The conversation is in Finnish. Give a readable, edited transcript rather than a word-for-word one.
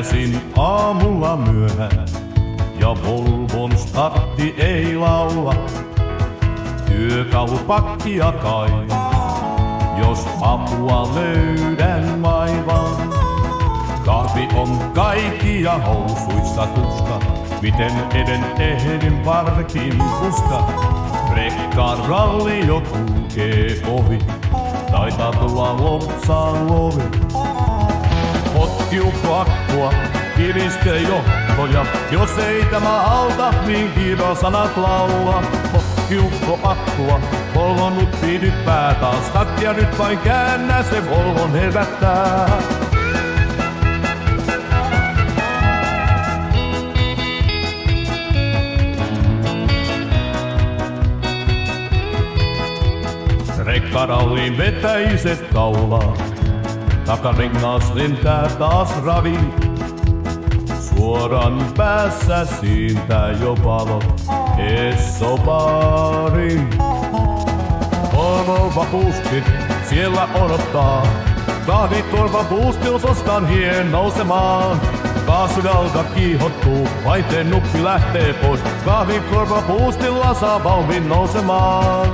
Heräsin aamulla myöhään ja Volvon startti ei laula. Työkalupakkia kai, jos apua löydän vaivaan. Kahvi on kaikki ja housuissa tuska, miten ehdin parkin puska. Rekkaan ralli jo kulkee ohi, taitaa tulla Lompsaan lovi. Potkiukko akkua, kiriste johtoja, jos ei tämä auta, niin kirosanat laula. Potkiukko akkua, Volvon nyt pidi pää taas takkia, nyt vain käännä se Volvon herättää. Rekkaralliin vetäiset kaulaa, takarengas lentää taas ravi. Suoran päässä siintää jo valot Essobaarin. Volvo Boostit siellä odottaa, kahviturva boostilus ostaan hien nousemaan. Kaasujalka kiihottuu, vaihteen nuppi lähtee pois, kahviturva boostilla saa vauhdin nousemaan.